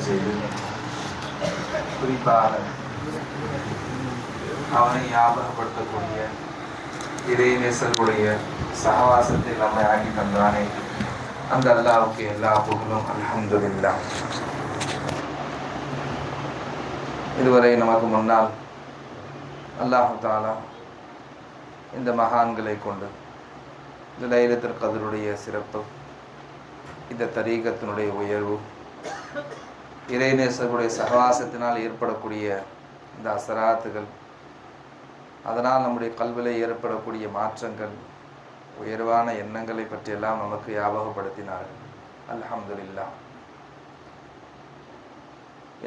செய்து குறிப்பாக அவனை ஞாபகப்படுத்தக்கூடிய இறைநேசர்களுடைய சகவாசத்தில் நம்மை ஆக்கி தந்தானே அந்த அல்லாஹ்வுக்கு எல்லா புகழும் அல்ஹம்துலில்லாஹ். இதுவரை நமக்கு முன்னால் அல்லாஹ் தஆலா இந்த மகான்களை கொண்டு இந்த லைலத்துல் கத்ருடைய சிறப்பு, இந்த தரீகத்தினுடைய உயர்வு, இறைநேசர்களுடைய சகவாசத்தினால் ஏற்படக்கூடிய இந்த அசராத்துகள், அதனால் நம்முடைய கல்விலே ஏற்படக்கூடிய மாற்றங்கள், உயர்வான எண்ணங்களை பற்றியெல்லாம் நமக்கு ஞாபகப்படுத்தினார்கள். அல்ஹம்துலில்லாஹ்.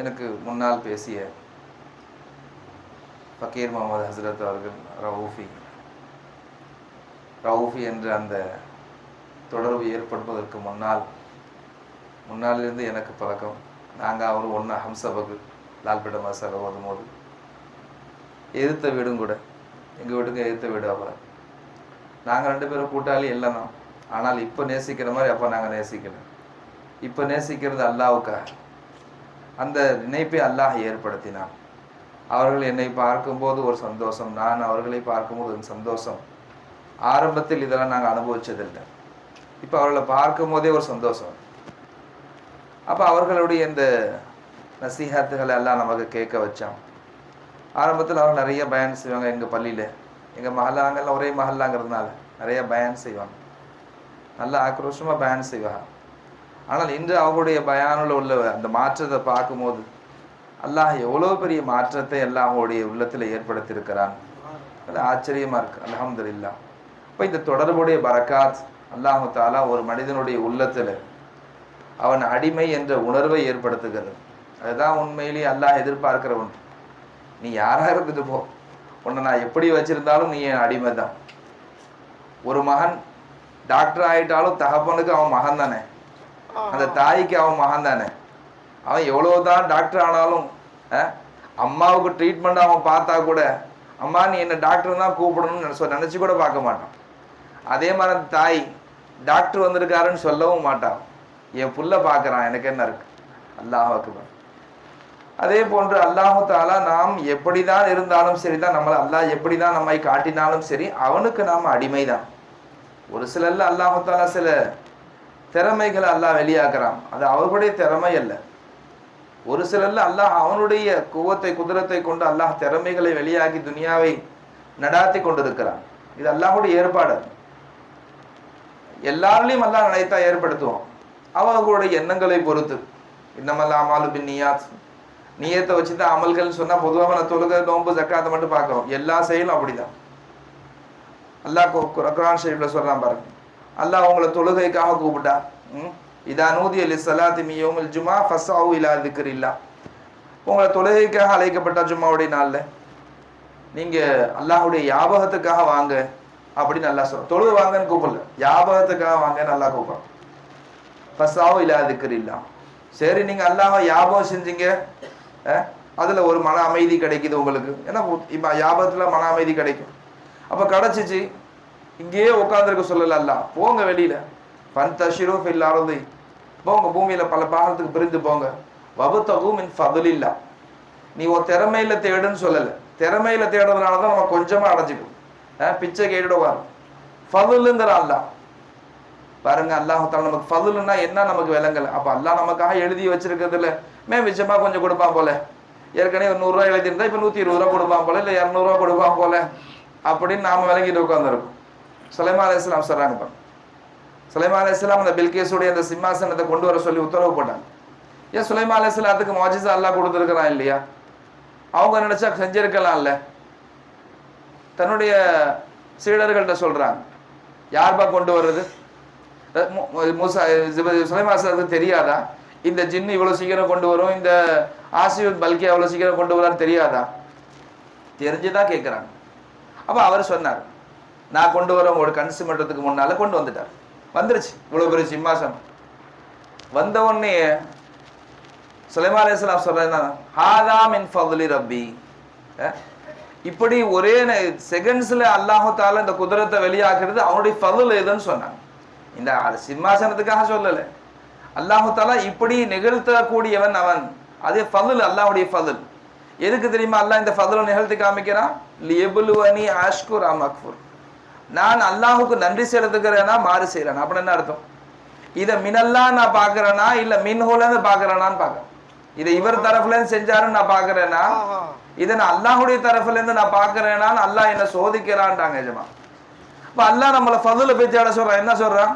எனக்கு முன்னால் பேசிய ஃபக்கீர் முகமது ஹஸ்ரத் அவர்கள் ரவுஃபி என்ற அந்த தொடர்பு ஏற்படுவதற்கு முன்னாலிருந்து எனக்கு பழக்கம். நாங்கள் அவரும் ஒன்றா ஹம்சபகு லால்பேட்டை மசாலா ஓதும் போது எதிர்த்த வீடும் கூட, எங்கள் வீட்டுக்கு எதிர்த்த வீடு. அப்புறம் நாங்கள் 2 பேரும் கூட்டாளி எல்லாம் தான். ஆனால் இப்போ நேசிக்கிற மாதிரி அப்போ நாங்கள் நேசிக்கல. இப்போ நேசிக்கிறது அல்லாஹ்வுக்காக. அந்த நினைப்பை அல்லாஹ் ஏற்படுத்தினான். அவர்கள் என்னை பார்க்கும்போது ஒரு சந்தோஷம், நான் அவர்களை பார்க்கும்போது ஒரு சந்தோஷம். ஆரம்பத்தில் இதெல்லாம் நாங்கள் அனுபவிச்சதில்லை. இப்போ அவர்களை பார்க்கும் போதே ஒரு சந்தோஷம். அப்போ அவர்களுடைய இந்த நசீஹத்துகளை எல்லாம் நமக்கு கேட்க வச்சான். ஆரம்பத்தில் அவர் நிறைய பயான் செய்வாங்க. எங்கள் பள்ளியில், எங்கள் மஹல்லாங்கள்லாம் ஒரே மஹல்லாங்கிறதுனால நிறைய பயான் செய்வாங்க. நல்லா ஆக்ரோஷமாக பயான் செய்வாங்க. ஆனால் இன்று அவர்களுடைய பயானில் உள்ள அந்த மாற்றத்தை பார்க்கும்போது அல்லாஹ் எவ்வளோ பெரிய மாற்றத்தை எல்லாம் அவங்களுடைய உள்ளத்தில் ஏற்படுத்தியிருக்கிறான். அது ஆச்சரியமாக இருக்குது. அல்ஹம்துலில்லாஹ். இப்போ இந்த தொடர்புடைய பரக்காத் அல்லாஹு தஆலா ஒரு மனிதனுடைய உள்ளத்தில் அவன் அடிமை என்ற உணர்வை ஏற்படுத்துகிறது. அதுதான் உண்மையிலேயே அல்லாஹ் எதிர்பார்க்கிற ஒன்று. நீ யாராக இருந்துட்டு போ, உன்னை நான் எப்படி வச்சிருந்தாலும் நீ என் அடிமை தான். ஒரு மகன் டாக்டர் ஆகிட்டாலும் தகப்பனுக்கு அவன் மகன் தானே, அந்த தாய்க்கு அவன் மகன் தானே. அவன் எவ்வளோதான் டாக்டர் ஆனாலும் அம்மாவுக்கு ட்ரீட்மெண்ட் அவன் பார்த்தா கூட, அம்மா நீ என்ன டாக்டர் தான் கூப்பிடணும்னு நினச்சி கூட பார்க்க மாட்டான். அதே மாதிரி அந்த தாய் டாக்டர் வந்திருக்காருன்னு சொல்லவும் மாட்டான். என் புள்ள பார்க்குறான், எனக்கு என்ன இருக்கு. அல்லாஹ் அக்பர். அதே போன்று அல்லாஹு தஆலா நாம் எப்படி தான் இருந்தாலும் சரி தான், நம்மளை அல்லாஹ் எப்படி தான் நம்மை காட்டினாலும் சரி, அவனுக்கு நாம் அடிமை தான். ஒரு சிலர்ல அல்லாஹு தஆலா சில திறமைகளை அல்லாஹ் வெளியாக்குறான். அது அவர்களுடைய திறமை அல்ல. ஒரு சிலர்ல அல்லாஹ் அவனுடைய குதிரத்தை கொண்டு அல்லாஹ் திறமைகளை வெளியாகி துனியாவை நடாத்தி கொண்டிருக்கிறான். இது அல்லாஹுடைய ஏற்பாடு. எல்லாரிலையும் அல்லாஹ் நினைத்தா ஏற்படுத்துவோம். அவர்களுடைய எண்ணங்களை பொறுத்து. இன்னமல் அமாலு பின்னியாத், நியத்தை வச்சு தான் அமல்கள்னு சொன்னா பொதுவாக நான் தொழுகை, நோன்பு, ஜக்காத்தை மட்டும் பார்க்கிறோம். எல்லா செயலும் அப்படிதான். அல்லாஹ் குர்ஆன் ஷரீஃப்ல சொல்றான் பாருங்க. அல்லாஹ் உங்களை தொழுகைக்காக கூப்பிட்டா, இதா நூதிய லிஸ்ஸலாத்தி மின் யௌமில் ஜும்ஆ ஃபஸ்ஸவு இலா திக்ரில்லாஹ், உங்களை தொழுகைக்காக அழைக்கப்பட்ட ஜும்மாவுடைய நாள்ல நீங்க அல்லாஹ்வுடைய ஞாபகத்துக்காக வாங்க அப்படின்னு அல்லாஹ் சொல்றான். தொழுது வாங்கன்னு கூப்பிடல, ஞாபகத்துக்காக வாங்கன்னு அல்லாஹ் கூப்பிடுறான். ஃபஸ்ஸவு இலா திக்ரில்லாஹ். சரி, நீங்க அல்லாஹ்வை ஞாபகம் செஞ்சீங்க, அதுல ஒரு மன அமைதி கிடைக்குது உங்களுக்கு. ஏன்னா இப்போ ஞாபகத்துல மன அமைதி கிடைக்கும். அப்ப கிடைச்சிச்சு, இங்கேயே உட்காந்துருக்க சொல்லல அல்லாஹ், போங்க வெளியில, ஃபன்தஷிரு ஃபில் அர்தி, போங்க பூமியில பல பாகத்துக்கு பிரிந்து போங்க. வபுதகு மின் ஃபதுலில்லாஹ், நீ உன் திறமையில தேடுன்னு சொல்லல. திறமையில தேடுறதுனால தான் நம்ம கொஞ்சமா அடைஞ்சிக்கும். பிச்சை கேடுவார். ஃபதுலுங்கிற அல்லாஹ் பாருங்க. அல்லாஹ் தஆலா நமக்கு ஃபதுலுன்னா என்ன நமக்கு விளங்கல. அப்ப அல்லாஹ் நமக்காக எழுதி வச்சிருக்கிறதுல மிச்சமா கொஞ்சம் கொடுப்பான் போல. ஏற்கனவே 100 ரூபாய் எழுதியிருந்தா இப்ப 120 ரூபாய் கொடுப்பான் போல, இல்ல 200 ரூபாய் கொடுப்பான் போல அப்படின்னு நாம விளங்கிட்டு உட்காந்துருக்கோம். சுலைமான் அலைஹிஸ்ஸலாம் சொல்றாங்க பாருங்க. சுலைமான் அலைஹிஸ்ஸலாம் அந்த பில்கீஸுடைய அந்த சிம்மாசனத்தை கொண்டு வர சொல்லி உத்தரவு போட்டாங்க. ஏன் சுலைமான் அலைஹிஸ்ஸலாத்துக்கு முஅஜிஸா அல்லாஹ் கொடுத்துருக்கிறான் இல்லையா? அவங்க நினைச்சா செஞ்சிருக்கலாம் இல்ல. தன்னுடைய சீடர்கள்ட்ட சொல்றாங்க, யார்பா கொண்டு வர்றது? சுலைமான் அலைஹிஸ்ஸலாத்துக்கு தெரியாதா இந்த ஜின்னு இவ்வளவு சீக்கிரம் கொண்டு வரும், இந்த ஆசியுத் பல்கி அவ்வளவு சீக்கிரம் கொண்டு வரான்னு தெரியாதா? தெரிஞ்சுதான் கேட்கிறாங்க. அப்ப அவர் சொன்னார், நான் கொண்டு வர உங்களோட கன்சியூமன்றதுக்கு முன்னால கொண்டு வந்துட்டார். வந்துருச்சு இவ்வளவு பெரிய சிம்மாசனம். வந்த உடனே சுலைமான் அலைஹிஸ்ஸலாம் சொல்றாங்க, ஹாதா மின் ஃபதுலி ரப்பி. இப்படி ஒரே செகண்ட்ஸ்ல அல்லாஹ் தஆலா இந்த குதிரத்தை வெளியாக்குறது அவனுடைய ஃபதுல் எதுன்னு சொன்னாங்க. இந்த சிம்மாசனத்துக்காக சொல்லல, அல்லாஹு தாலா இப்படி நிகழ்த்தக்கூடியவன் அவன். அதே ஃபதுல், அல்லாஹுடைய ஃபதுல். எதுக்கு தெரியுமா அல்லாஹ் இந்த ஃபதுலை நிகழ்த்தி காமிக்கிறான்? லியபுலுவனி அஷ்குர் அம் அக்ஃபுர். நான் அல்லாஹுக்கு நன்றி செலுத்துக்கிறேனா மாறு செய்யறேன். அப்படின்னு என்ன அர்த்தம்? இதை மினல்லா நான் பாக்குறேனா இல்ல மின்ஹோலன்னு பாக்குறேனான்னு பாக்கிறேன். இதை இவர் தரப்புல இருந்து செஞ்சாருன்னு நான் பாக்குறேனா, இதை நான் அல்லாஹுடைய தரப்புல இருந்து நான் பாக்குறேனான்னு அல்லாஹ் என்ன சோதிக்கிறான்டாங்க எஜமா. இப்ப அல்லாஹ் நம்மளை ஃபதுலை பேச்சு ஆட சொல்றான். என்ன சொல்றான்?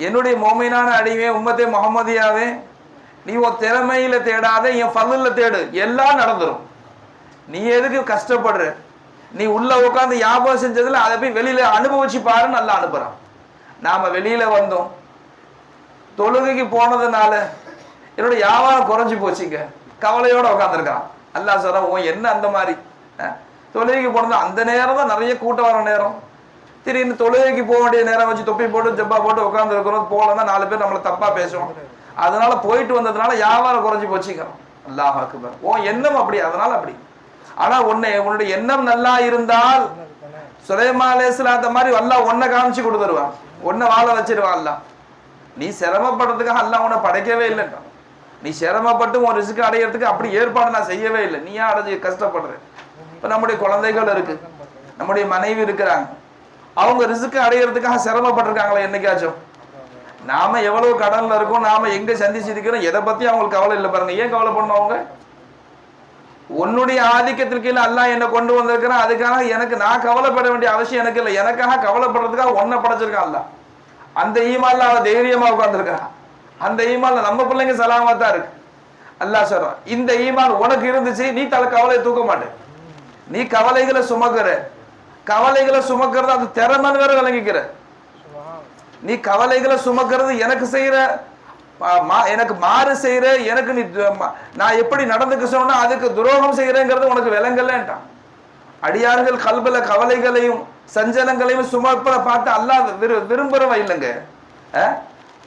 என்னுடைய மோமினான அடிவே உம்மத்தே முகமதியாவே, நீ உன் திறமையில தேடாத, என் ஃபதுல்ல தேடு, எல்லாம் நடந்துரும். நீ எதுக்கு கஷ்டப்படுற? நீ உள்ள உட்காந்து ஞாபகம் செஞ்சதுல அதை போய் வெளியில அனுபவிச்சு பாருன்னு நல்லா அனுப்புறான். நாம வெளியில வந்தோம், தொழுகைக்கு போனதுனால என்னோட வியாபாரம் குறைஞ்சி போச்சுங்க, கவலையோட உட்காந்துருக்கான். அல்லாஹ் சொல்றான், உன் என்ன அந்த மாதிரி தொழுகைக்கு போனது அந்த நேரம் தான் நிறைய கூட்டம் வர நேரம், திடீர்னு தொழுகைக்கு போக வேண்டிய நேரம் வச்சு தொப்பி போட்டு ஜப்பா போட்டு உட்காந்து இருக்கிறோம், போலன்னா 4 பேர் நம்மளை தப்பா பேசுவோம். அதனால போயிட்டு வந்ததுனால வியாபாரம் குறைஞ்சி போச்சுக்கிறோம். அல்லாஹ் அக்பர். உன் எண்ணம் அப்படி, அதனால அப்படி. ஆனா உன்னுடைய எண்ணம் நல்லா இருந்தால் சுலைமான் அலைஹிஸ்ஸலாத்த மாதிரி அல்லாஹ் உன்னை காமிச்சு கொடுத்துருவான், உன்னை வாழ வச்சிருவான். அல்லாஹ் நீ சிரமப்படுறதுக்காக அல்லாஹ் உன்னை படைக்கவே இல்லைன்றான். நீ சிரமப்பட்டு உன் ரிஸ்க் அடையிறதுக்கு அப்படி ஏற்பாடு நான் செய்யவே இல்லை, நீயா அடைஞ்சு கஷ்டப்படுற. இப்ப நம்முடைய குழந்தைகள் இருக்கு, நம்முடைய மனைவி இருக்கிறாங்க, அவங்க ரிஸ்க் அடையிறதுக்காக சிரமப்பட்டிருக்காங்களா என்னைக்காச்சும்? நாம எவ்வளவு கடன்ல இருக்கோம், நாம எங்க சந்திச்சிருக்கிறோம், எதை பத்தி அவங்களுக்கு கவலை இல்லை பாருங்க. ஏன் கவலை பண்ணணும் அவங்க? உன்னுடைய ஆதிக்கத்திற்கு கீழே அல்லாஹ் என்ன கொண்டு வந்திருக்கிறான், அதுக்காக எனக்கு நான் கவலைப்பட வேண்டிய அவசியம் எனக்கு இல்லை. எனக்காக கவலைப்படுறதுக்காக ஒன்ன படைச்சிருக்கான் அல்லாஹ். அந்த ஈமான்ல அவ தைரியமா உட்கார்ந்துருக்கான். அந்த ஈமான்ல நம்ம பிள்ளைங்க சலாமத்தா இருக்கு. அல்லாஹ் சொல்றான், இந்த ஈமான் உனக்கு இருந்துச்சு, நீ கவலையை தூக்க மாட்டே. நீ கவலைகளை சுமக்கிற, கவலைகளை சுமக்கிறது அது திறமன் வேற விளங்கிக்கிற. நீ கவலைகளை சுமக்கிறது எனக்கு செய்யற, எனக்கு மாறு செய்யற, எனக்கு நீ நான் எப்படி நடந்துக்க சொன்னா அதுக்கு துரோகம் செய்யறேங்கிறது உனக்கு விளங்கலன்ட்டான். அடியார்கள் கல்பல கவலைகளையும் சஞ்சலங்களையும் சுமப்பதை பார்த்து அல்லாஹ் விரும்புறவ இல்லைங்க.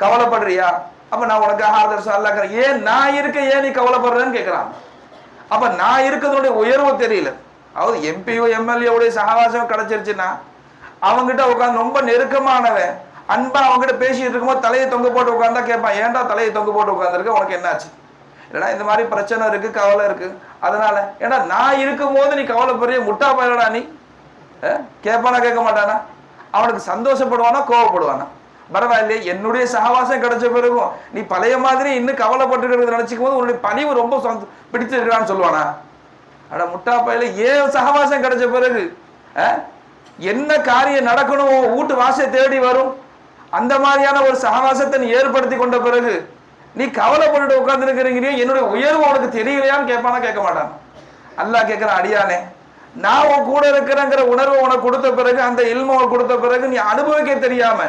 கவலைப்படுறியா? அப்ப நான் உனக்காக ஆதரவு அல்லாஹ் ஏன் நான் இருக்க, ஏன் நீ கவலைப்படுறேன்னு கேட்கிறான். அப்ப நான் இருக்கிறதுடைய உயர்வு தெரியல. அதாவது எம்பியோ எம்எல்ஏவுடைய சகவாசம் கிடைச்சிருச்சுன்னா அவங்ககிட்ட உட்காந்து ரொம்ப நெருக்கமானவன் அன்பா அவங்ககிட்ட பேசிட்டு இருக்கும்போது தலையை தொங்க போட்டு உட்காந்தா கேட்பான், ஏன்டா தலையை தொங்க போட்டு உட்காந்துருக்க, உனக்கு என்னாச்சு? ஏன்னா இந்த மாதிரி பிரச்சனை இருக்கு, கவலை இருக்கு, அதனால. ஏன்னா நான் இருக்கும் போது நீ கவலைப்படுறிய, முட்டா பயிரடா நீ. கேட்பானா கேட்க மாட்டானா? அவனுக்கு சந்தோஷப்படுவானா கோவப்படுவானா? பரவாயில்லையே, என்னுடைய சகவாசம் கிடைச்ச பிறகும் நீ பழைய மாதிரி இன்னும் கவலைப்பட்டு நினைச்சுக்கும் போது உன்னுடைய பணிவு ரொம்ப பிடிச்சிருக்கான்னு சொல்லுவானா? அட முட்டா பயில, ஏன் சகவாசம் கிடைச்ச பிறகு என்ன காரியம் நடக்கணும் வீட்டு வாசை தேடி வரும். அந்த மாதிரியான ஒரு சகவாசத்தை நீ ஏற்படுத்தி கொண்ட பிறகு நீ கவலைப்பட்டு உட்கார்ந்து இருக்கிறீங்க, என்னுடைய உயர்வு உனக்கு தெரியலையான்னு கேட்பானா கேட்க மாட்டான்? அல்லாஹ் கேட்கிறான், அடியானே நான் உன் கூட இருக்கிறேங்கிற உணர்வு உனக்கு கொடுத்த பிறகு, அந்த இல்ம உனக்கு கொடுத்த பிறகு நீ அனுபவிக்க தெரியாம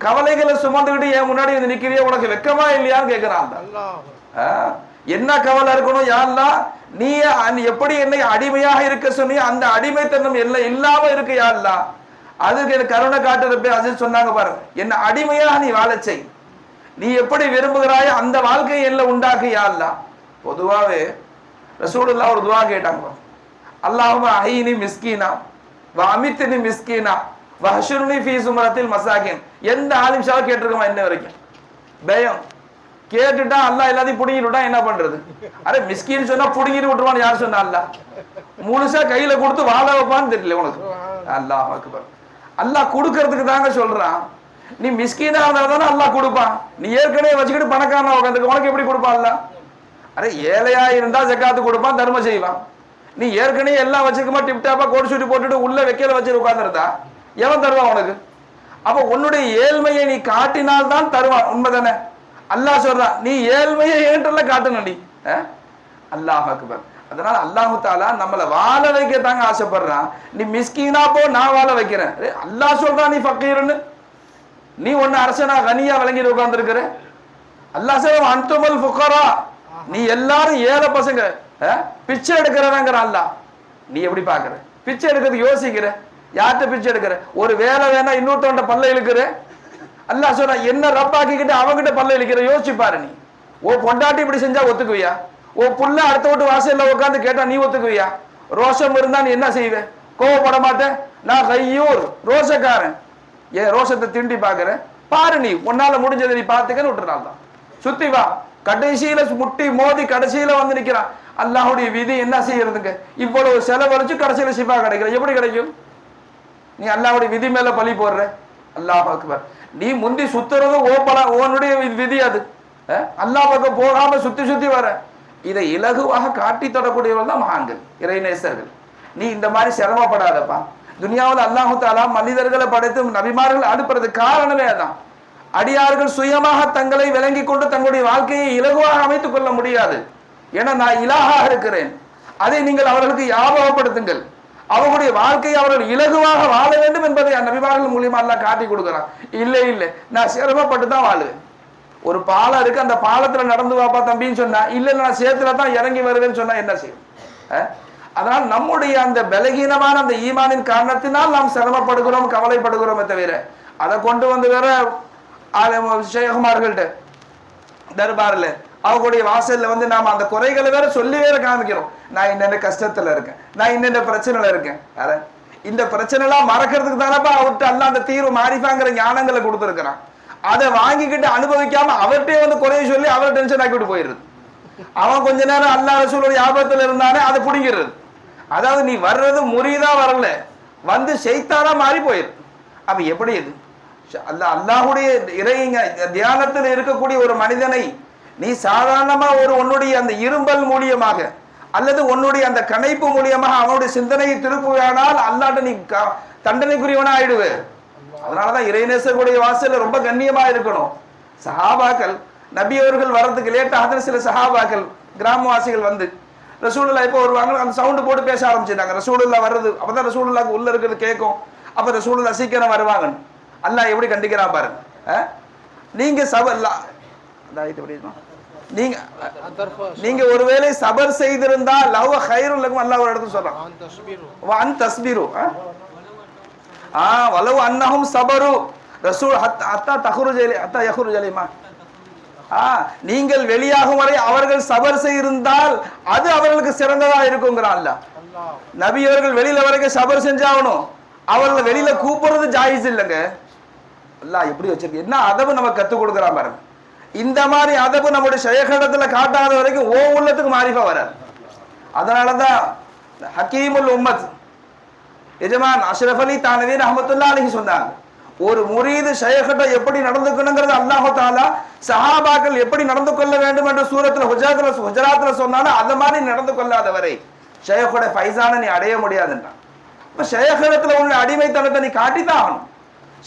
கவலைகளை சுமந்துக்கிட்டு என் முன்னாடி வந்து நிக்கிறிய, உனக்கு வெக்கமா இல்லையான்னு கேட்கிறான். என்ன கவலை இருக்கணும் யாருலா? நீ எப்படி என்னை அடிமையாக இருக்க சொன்னிய அந்த அடிமைத்தனம் எல்லாம் இல்லாம இருக்கு யாருலா, அதுக்கு எனக்கு கருணை காட்டுறப்ப அது சொன்னாங்க பாருங்க, என்ன அடிமையாக நீ வாழச்சை, நீ எப்படி விரும்புகிறாயோ அந்த வாழ்க்கையை எல்லாம் உண்டாக்கு யாருலா. பொதுவாவே ரசூலுல்லாஹ் ஒரு துவா கேட்டாங்க, அல்லாஹும்ம அஹீனி மிஸ்கீனா வ அமித்னி மிஸ்கீனா வ ஹஷுர்னி ஃபீ சுமரத்தில் மசாகின். எந்த ஆலிம் ஷாவ கேட்டிருக்கோமா என்ன வரைக்கும்? பயம் கேட்டுட்டா அல்லாஹ் எல்லாத்தையும் புடுங்கிட்டு என்ன பண்றது? அரே மிஸ்கின்னு சொன்னா புடுங்கிட்டு விட்டுருவான்னு யார் சொன்னா? அல்லாஹ் முழுசா கையில கொடுத்து வாழ வைப்பான்னு தெரியல உனக்கு. அல்லாஹ் அக்பர். அல்லாஹ் கொடுக்கறதுக்கு தாங்க சொல்றான். நீ மிஸ்கீனா இருந்தாதானே அல்லாஹ் கொடுப்பான். நீ ஏற்கனவே வச்சுக்கிட்டு பணக்காரனா உட்காந்துருக்க, உனக்கு எப்படி கொடுப்பான் அல்லாஹ்? அரே ஏழையா இருந்தா ஜக்காத்து கொடுப்பான், தர்மம் செய்வான். நீ ஏற்கனவே எல்லாம் வச்சுக்கமா டிப்டாப்பா கோட் சூட்டி போட்டுட்டு உள்ள வைக்கல வச்சு உட்காந்துருந்தா எவன் தருவான் உனக்கு? அப்ப உன்னுடைய ஏழ்மையை நீ காட்டினால்தான் தருவான். உண்மைதானே? அல்லாஹ் சொல்றான், நீ ஏழ்மையை ஏற்றல காட்டணும் நீ. அல்லாஹ் அக்பர். அதனால அல்லாஹு தாலா நம்மளை வாழ வைக்கத்தாங்க ஆசைப்படுறான். நீ மிஸ்கீனா போ, நான் வாழ வைக்கிறேன். அல்லாஹ் சொல்றான் நீ ஃபக்கீர்னு. நீ ஒன்னு அரசனா கனியா விளங்கிட்டு உட்கார்ந்து இருக்கிற. அல்லாஹ் சொல்றான் அன்துமல் ஃபுகரா, நீ எல்லாரும் ஏழை பசங்க, பிச்சை எடுக்கிறவங்கிற அல்லாஹ். நீ எப்படி பாக்குற? பிச்சை எடுக்கிறதுக்கு யோசிக்கிற, யார்கிட்ட பிச்சை எடுக்கிற? ஒரு வேலை வேணா இன்னொருத்தவன்ட்ட பல்ல இழுக்கிற. அல்லாஹ் சொல்றான் என்ன ரப்பாக்கிக்கிட்டு அவங்கிட்ட பல்ல இழுக்கிற. யோசிச்சு பாரு, நீ ஓ பொண்டாட்டி இப்படி செஞ்சா ஒத்துக்குவியா? ஓ புள்ள அடுத்த வீட்டு வாசல்ல உட்காந்து கேட்டா நீ ஒத்துக்குவியா? ரோஷம் இருந்தா நீ என்ன செய்வே? கோவப்பட மாட்டேன். நான் கையூர் ரோஷக்காரன், ஏன் ரோஷத்தை திண்டி பாக்குறேன்? பாரு, நீ உன்னால முடிஞ்சதை நீ பார்த்துக்கன்னு விட்டுறான் தான். சுத்தி வா, கடைசியில முட்டி மோதி கடைசியில வந்து நிக்கிறான். அல்லாஹுடைய விதி என்ன செய்யறதுங்க? இவ்வளவு செலவழிச்சு கடைசியில ஷிஃபா கிடைக்கிற எப்படி கிடைக்கும்? நீ அல்லாஹுடைய விதி மேல பழி போடுற. அல்லாஹ் அக்பர். நீ முந்தி சுத்துறது ஓனுடைய விதி அது. அல்லாஹ் பக்கம் போகாம சுத்தி சுத்தி வர. இதை இலகுவாக காட்டி தொடக்கூடியவர்கள் தான் மகான்கள், இறைநேசர்கள். நீ இந்த மாதிரி சிரமப்படாதப்பா. துனியாவில் அல்லாஹு தாலா மனிதர்களை படைத்து நபிமார்கள் அனுப்புறது காரணமே அதான். அடியார்கள் சுயமாக தங்களை விளங்கி கொண்டு தங்களுடைய வாழ்க்கையை இலகுவாக அமைத்துக் கொள்ள முடியாது. ஏன்னா நான் இலாஹாக இருக்கிறேன். அதை நீங்கள் அவர்களுக்கு ஞாபகப்படுத்துங்கள். அவர்களுடைய வாழ்க்கையை அவர்கள் இலகுவாக வாழ வேண்டும் என்பதை நபிமார்கள் மூலியமா அல்லாஹ் காட்டி கொடுக்கிறான். இல்லை இல்லை, நான் சிரமப்பட்டு தான் வாழுவேன். ஒரு பாலம் இருக்கு, அந்த பாலத்துல நடந்து வாப்பா தம்பின்னு சொன்னா, இல்ல நான் சேத்துல தான் இறங்கி வருவேன்னு சொன்னா என்ன செய்யும்? அதனால் நம்முடைய அந்த பலகீனமான அந்த ஈமானின் காரணத்தினால் நாம் சிரமப்படுகிறோம், கவலைப்படுகிறோமே தவிர அதை கொண்டு வந்து வேற ஷேகுமார்கள்ட்ட தர்பார்ல அவங்களுடைய வாசல்ல வந்து நாம அந்த குறைகளை வேற சொல்லி வேற காமிக்கிறோம். நான் இன்னென்ன கஷ்டத்துல இருக்கேன், நான் இன்னென்ன பிரச்சனைல இருக்கேன். இந்த பிரச்சனை எல்லாம் மறக்கிறதுக்கு தானப்பா அவர்கிட்ட எல்லாம் அந்த தீர்வு மாறிப்பாங்கிற ஞானங்களை கொடுத்துருக்கிறான். அதை வாங்கிக்கிட்டு அனுபவிக்காம அவர்கிட்டே வந்து குறைய சொல்லி அவரை டென்ஷன் ஆக்கிட்டு போயிடுறது. அவன் கொஞ்ச நேரம் அல்லாஹ் ரசூலுடைய ஆபத்துல இருந்தானே அதை பிடிக்கிறது. அதாவது நீ வர்றது முறியதா வரல, வந்து செய்தானா மாறி போயிரு. அப்ப எப்படி இது? அல்லாஹுடைய இறை தியானத்தில் இருக்கக்கூடிய ஒரு மனிதனை நீ சாதாரணமா உன்னுடைய அந்த இரும்பல் மூலியமாக அல்லது உன்னுடைய அந்த கணைப்பு மூலியமாக அவனுடைய சிந்தனையை திருப்புவானால் அல்லாட்ட நீ தண்டனைக்குரியவனா ஆயிடுவே. அதனாலதான் இறைநேசர்களுடைய வாசல்ல ரொம்ப கண்ணியமா இருக்கணும். சஹாபாக்கள் நபி அவர்கள் வர்றதுக்கு லேட்டாக சில சஹாபாக்கள் கிராமவாசிகள் வந்து ரசூலுல்லாஹ் எப்போ வருவாங்க அந்த சவுண்டு போட்டு பேச ஆரம்பிச்சிட்டாங்க. ரசூலுல்லாஹ் வர்றது அப்பதான் ரசூலுல்லாஹ்க்கு உள்ள இருக்கிறது கேட்கும். அப்ப ரசூலுல்லாஹ் சீக்கிரம் வருவாங்க. அல்லாஹ் எப்படி கண்டிக்கிறான் பாருங்க. நீங்க நீங்க ஒருவேளை சபர் செய்திருந்தால் லவ் கைருல் லக்கும் அல்லாஹ் ஒரு இடத்துல சொல்றான். வஅன் தஸ்பிரு வலவ் அன்னஹும் சபரு ரசூல் ஹத்தா தஹ்ருஜ ஹத்தா யஹ்ருஜ அலைமா. நீங்கள் வெளியாகும் வரை அவர்கள் சபர் செய்திருந்தால் அது அவர்களுக்கு சிறந்ததா இருக்குங்கிறான் அல்லாஹ். நபி அவர்கள் வெளியில வரைக்கும் சபர் செஞ்சாகணும். அவர்களை வெளியில கூப்பிடுறது ஜாயிஸ் இல்லைங்க. அல்லாஹ் எப்படி வச்சிருக்கு, என்ன அதவு நம்ம கத்துக் கொடுக்குறான் பாருங்க. இந்த மாதிரி அதவு நம்முடைய ஷேகடத்துல காட்டாத வரைக்கும் ஓ உள்ளத்துக்கு மாறிஃபா வராது. அதனாலதான் ஹக்கீமுல் உம்மத் எஜமான் அஷ்ரஃப் அலி தானவி ரஹ்மத்துல்லாஹி அலைஹி சொன்னாங்க, ஒரு முரீது ஷேகட்ட எப்படி நடந்துக்கணுங்கிறது அல்லாஹ் தஆலா சஹாபாக்கள் எப்படி நடந்து கொள்ள வேண்டும் என்று சூரத்துல ஹுஜராத்ல சொன்னாலும் அந்த மாதிரி நடந்து கொள்ளாத வரை ஷேகோட ஃபைசான நீ அடைய முடியாதுன்றான். இப்ப ஷேகடத்துல உள்ள அடிமைத்தனத்தை நீ காட்டித்தான் ஆகணும்.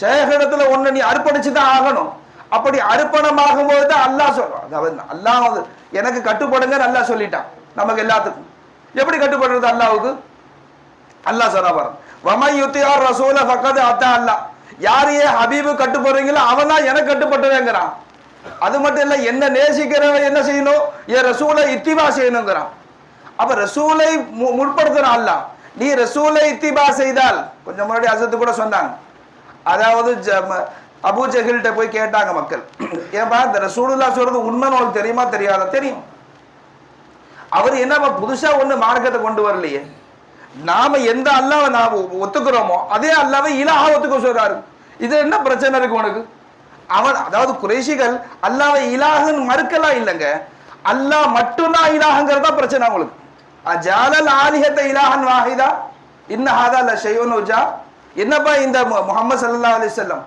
ஷேகடத்துல ஒண்ணு நீ அர்ப்பணிச்சுதான் ஆகணும். அப்படி அர்ப்பணமாகும் போது தான் அல்லாஹ் சொல்றான். அதாவது அல்லாஹ் எனக்கு கட்டுப்படுங்க அல்லாஹ் சொல்லிட்டான். நமக்கு எல்லாத்துக்கும் எப்படி கட்டுப்படுறது அல்லாஹ்வுக்கு? அல்லாஹ் சொல்றா பாருங்க, வமை யுத்தியார் ரசூல ஃபக்கத் அத்தா அல்லாஹ். யாரையே ஹபீபு கட்டுப்படுறீங்களோ அவன் தான் எனக்கு கட்டுப்பட்டுவேங்கிறான். அது மட்டும் இல்ல, என்ன நேசிக்கிறவன் என்ன செய்யணும், என் ரசூலை இத்திபா செய்யணுங்கிறான். அப்ப ரசூலை முற்படுத்துறான் அல்லாஹ். நீ ரசூலை இத்திபா செய்தால், கொஞ்சம் முன்னாடி ஹஸரத் கூட சொன்னாங்க, அதாவது அபூ ஜஹில்கிட்ட போய் கேட்டாங்க மக்கள், ஏன்பா இந்த ரசூலுல்லாஹ் சொல்றது உண்மைன்னு உனக்கு தெரியுமா தெரியாதா? தெரியும். அவர் என்ன புதுசா ஒண்ணு மார்க்கத்தை கொண்டு வரலையே. நாம எந்த அல்லாஹ்வை நாம ஒத்துக்கிறோமோ அதே அல்லாஹ்வை இலாஹா ஒத்துக்க சொல்றாரு. இது என்ன பிரச்சனை இருக்கு உனக்கு? அவன் அதாவது குறைஷிகள் அல்லாஹ்வை இலாஹ்னு மறுக்கலாம் இல்லைங்க, அல்லாஹ் மட்டும்தான் இலாஹ்ங்கிறதா பிரச்சனை உங்களுக்கு. அஜாலல் ஆலிஹத இலாஹன் வாஹிதா இன்ன ஹாதா லஷைஉன் உஜா. என்னப்பா இந்த முஹம்மது ஸல்லல்லாஹு அலைஹி வஸல்லம்,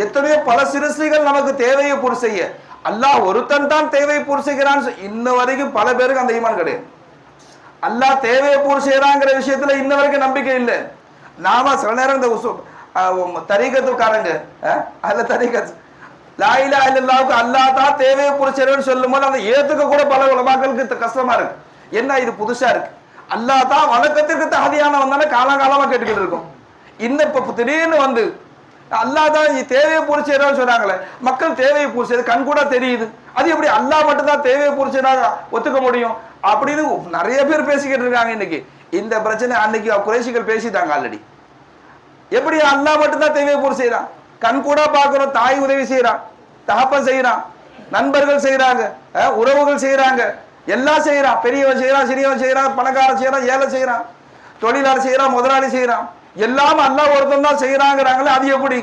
எத்தனையோ பல சிறுஸ்திகள் நமக்கு தேவையை பூர்த்தி செய்ய அல்லாஹ் ஒருத்தன் தான் தேவையை பூர்த்தி செய்கிறான்னு இன்ன வரைக்கும் பல பேருக்கு அந்த ஈமான் கிடையாது. அல்லாஹ் தேவையை பூர்த்தி செய்யறாங்கிற விஷயத்துல இன்ன வரைக்கும் நம்பிக்கை இல்லை. நாம சில நேரம் இந்த தரீகத்துக்காரங்க அதுல தரீகத் லா இலாஹ இல்லல்லாஹ்வுக்கு அல்லாஹ் தான் தேவையை பூர்த்தி செய்யறன்னு சொல்லும் போது அதை ஏத்துக்க கூட பல உலமாக்களுக்கு கஷ்டமா இருக்கு. என்ன இது புதுசா இருக்கு, அல்லாஹ் தான் வணக்கத்திற்கு தகுதியானவன் தானே காலகாலமா கேட்டுக்கிட்டு இருக்கும். இந்த இப்ப திடீர்னு வந்து அல்லாஹ் தான் தேவையை பூர்த்தி செய்யறான்னு சொன்னாங்களே, மக்கள் தேவையை பூர்த்தி செய்து கண் கூட தெரியுது, அது எப்படி அல்லாஹ் மட்டும் தான் தேவையை பூர்த்தி செய்யறா ஒத்துக்க முடியும் அப்படின்னு நிறைய பேர் பேசிக்கிட்டு இருக்காங்க இன்னைக்கு. இந்த பிரச்சனை அன்னைக்கு குறைஷிகள் பேசிட்டாங்க ஆல்ரெடி. எப்படி அல்லாஹ் மட்டும் தான் தேவையை பூர்த்தி செய்யறான், கண் கூட பார்க்கிறோம், தாய் உதவி செய்யறான், தகப்பன் செய்யறான், நண்பர்கள் செய்யறாங்க, உறவுகள் செய்யறாங்க, எல்லாம் செய்யறான், பெரியவன் செய்யறான், சிறியவன் செய்யறான், பணக்காரன் செய்யறான், ஏழை செய்யறான், தொழிலாளர் செய்யறான், முதலாளி செய்யறான், எல்லாம் அல்லாஹ் ஒருத்தன் தான் செய்யறாங்கிறாங்களே, அது எப்படி?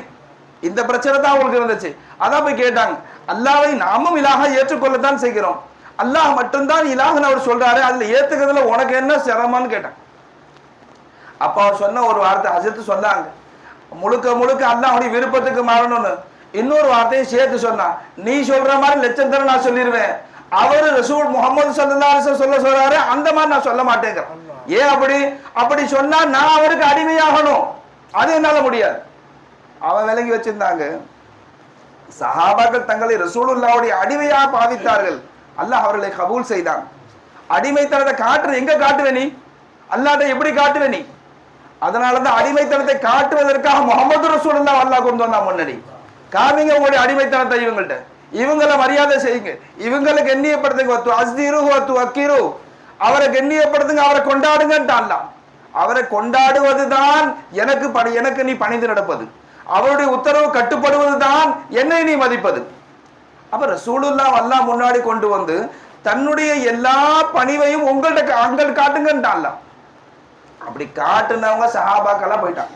இந்த பிரச்சனை தான் அவங்களுக்கு இருந்துச்சு. அதான் போய் கேட்டாங்க, அல்லாஹ்வை நாமும் இலாஹா ஏற்றுக்கொள்ளத்தான் செய்கிறோம், அல்லாஹ் மட்டும்தான் இலாஹ்னு அவர் சொல்றாரு, அதுல ஏத்துக்கிறதுல உனக்கு என்ன சிரமம்னு கேட்டாங்க. அப்ப அவர் சொன்ன ஒரு வார்த்தை ஹஜ்ரத் சொன்னாங்க, முழுக்க முழுக்க அல்லாஹ்வுடைய விருப்பத்துக்கு மாறணும்னு. இன்னொரு வார்த்தையை சேர்த்து சொன்னா, நீ சொல்ற மாதிரி லட்சம் தர நான் சொல்லிடுவேன், அவரு ரசூல் முகமது ஸல்லல்லாஹு அலைஹி வஸல்லம் சொல்றாரு அந்த மாதிரி நான் சொல்ல மாட்டேங்கிறேன். ஏன் அப்படி சொன்னா நான் அவருக்கு அடிமையாகணும், அது என்னால முடியாது. அவன் விளங்கி வச்சிருந்தாங்க, சஹாபாக்கள் தங்களை ரசூலுல்லாஹ்வுடைய அடிமையாக பாவித்தார்கள், அல்லாஹ் அவர்களை கபூல் செய்தான். அடிமைத்தனத்தை காட்டுறது எங்க காட்டுவே நீ, அல்லாஹ்ட்ட எப்படி காட்டுவே நீ? அதனாலதான் அடிமைத்தனத்தை காட்டுவதற்காக முகமது ரசூலுல்லாஹ் அல்லாஹ் கொண்டு வந்தான் முன்னாடி. காமிங்க உங்களுடைய அடிமைத்தனத்தை இவங்கள்ட்ட, இவங்களை மரியாதை செய்யுங்க, இவங்களை கண்ணியப்படுத்துங்க, அஸ்திரு அவரை கண்ணியப்படுத்துங்க, அவரை கொண்டாடுங்கன்ட்டான். அவரை கொண்டாடுவதுதான் எனக்கு நீ பணிந்து நடப்பது, அவருடைய உத்தரவு கட்டுப்படுவதுதான் என்னை நீ மதிப்பது. அப்ப ரசூலுல்லாஹ் அல்லாஹ் முன்னாடி கொண்டு வந்து தன்னுடைய எல்லா பணிவையும் உங்கள்கிட்ட காட்டுங்கன்ட்டான். அப்படி காட்டுனவங்க சஹாபாக்கெல்லாம் போயிட்டாங்க,